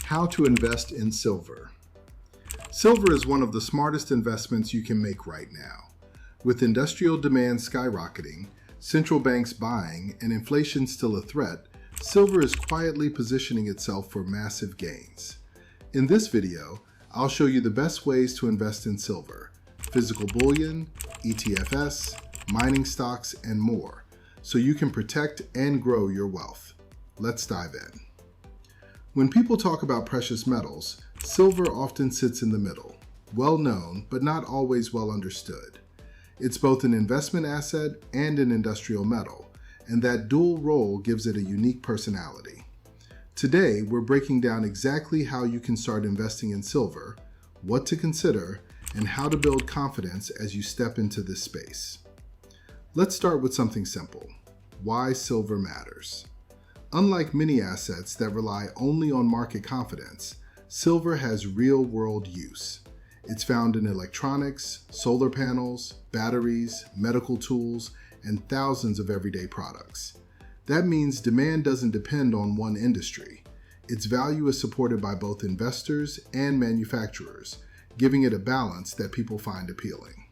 How to invest in silver. Silver is one of the smartest investments you can make right now. With industrial demand skyrocketing, central banks buying, and inflation still a threat, silver is quietly positioning itself for massive gains. In this video, I'll show you the best ways to invest in silver, physical bullion, ETFs, mining stocks, and more, so you can protect and grow your wealth. Let's dive in. When people talk about precious metals, silver often sits in the middle, well known but not always well understood. It's both an investment asset and an industrial metal, and that dual role gives it a unique personality. Today, we're breaking down exactly how you can start investing in silver, what to consider, and how to build confidence as you step into this space. Let's start with something simple: why silver matters. Unlike many assets that rely only on market confidence, silver has real-world use. It's found in electronics, solar panels, batteries, medical tools, and thousands of everyday products. That means demand doesn't depend on one industry. Its value is supported by both investors and manufacturers, giving it a balance that people find appealing.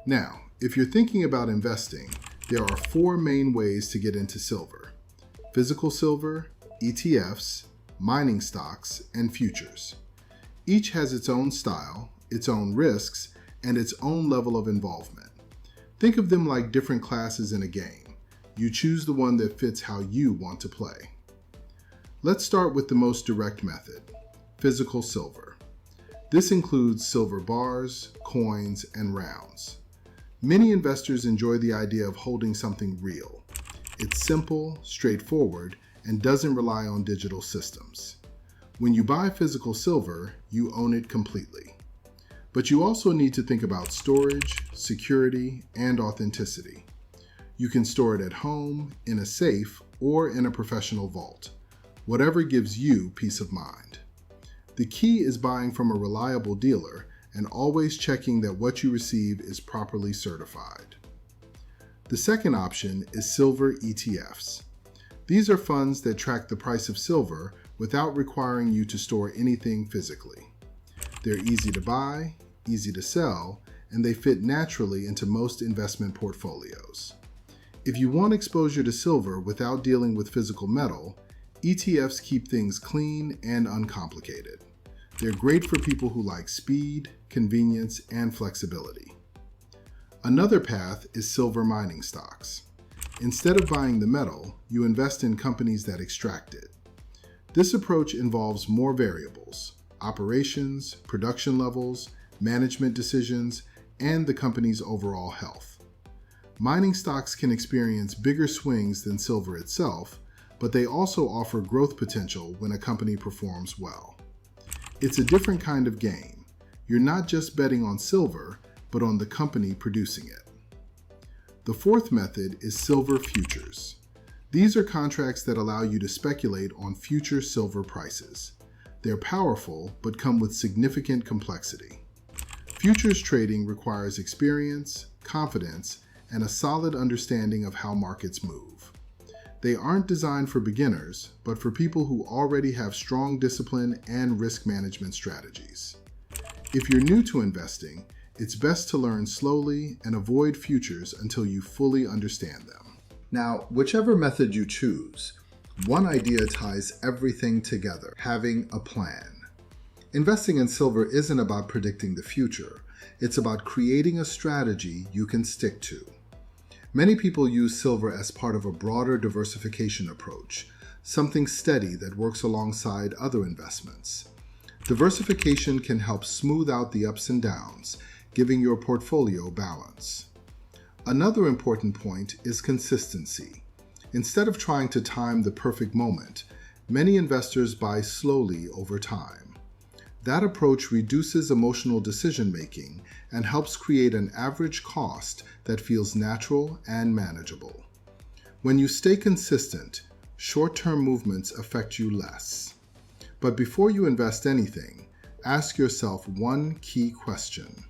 Now, if you're thinking about investing, there are 4 main ways to get into silver: physical silver, ETFs, mining stocks, and futures. Each has its own style, its own risks, and its own level of involvement. Think of them like different classes in a game. You choose the one that fits how you want to play. Let's start with the most direct method: physical silver. This includes silver bars, coins, and rounds. Many investors enjoy the idea of holding something real. It's simple, straightforward, and doesn't rely on digital systems. When you buy physical silver, you own it completely. But you also need to think about storage, security, and authenticity. You can store it at home, in a safe, or in a professional vault, whatever gives you peace of mind. The key is buying from a reliable dealer and always checking that what you receive is properly certified. The second option is silver ETFs. These are funds that track the price of silver without requiring you to store anything physically. They're easy to buy, easy to sell, and they fit naturally into most investment portfolios. If you want exposure to silver without dealing with physical metal, ETFs keep things clean and uncomplicated. They're great for people who like speed, convenience, and flexibility. Another path is silver mining stocks. Instead of buying the metal, you invest in companies that extract it. This approach involves more variables: operations, production levels, management decisions, and the company's overall health. Mining stocks can experience bigger swings than silver itself, but they also offer growth potential when a company performs well. It's a different kind of game. You're not just betting on silver, but on the company producing it. The fourth method is silver futures. These are contracts that allow you to speculate on future silver prices. They're powerful, but come with significant complexity. Futures trading requires experience, confidence, and a solid understanding of how markets move. They aren't designed for beginners, but for people who already have strong discipline and risk management strategies. If you're new to investing, it's best to learn slowly and avoid futures until you fully understand them. Now, whichever method you choose, one idea ties everything together: having a plan. Investing in silver isn't about predicting the future. It's about creating a strategy you can stick to. Many people use silver as part of a broader diversification approach, something steady that works alongside other investments. Diversification can help smooth out the ups and downs, giving your portfolio balance. Another important point is consistency. Instead of trying to time the perfect moment, many investors buy slowly over time. That approach reduces emotional decision-making and helps create an average cost that feels natural and manageable. When you stay consistent, short-term movements affect you less. But before you invest anything, ask yourself one key question: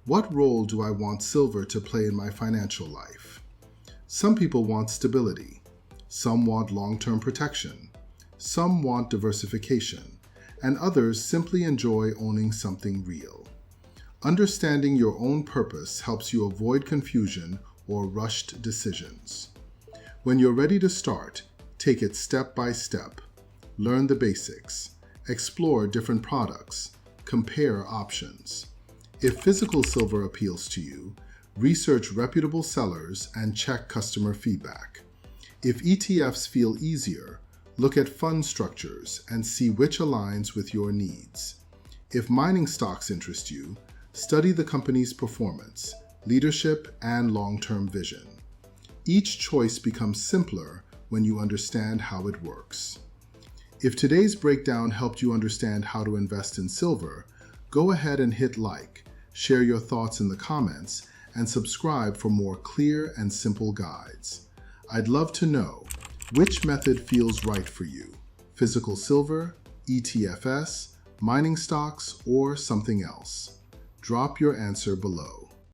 what role do I want silver to play in my financial life? Some people want stability. Some want long-term protection. Some want diversification. and others simply enjoy owning something real. Understanding your own purpose helps you avoid confusion or rushed decisions. When you're ready to start, take it step by step. Learn the basics. Explore different products. Compare options. If physical silver appeals to you, research reputable sellers and check customer feedback. If ETFs feel easier, look at fund structures and see which aligns with your needs. If mining stocks interest you, study the company's performance, leadership, and long-term vision. Each choice becomes simpler when you understand how it works. If today's breakdown helped you understand how to invest in silver, go ahead and hit like, share your thoughts in the comments, and subscribe for more clear and simple guides. I'd love to know which method feels right for you: physical silver, ETFs, mining stocks, or something else. Drop your answer below.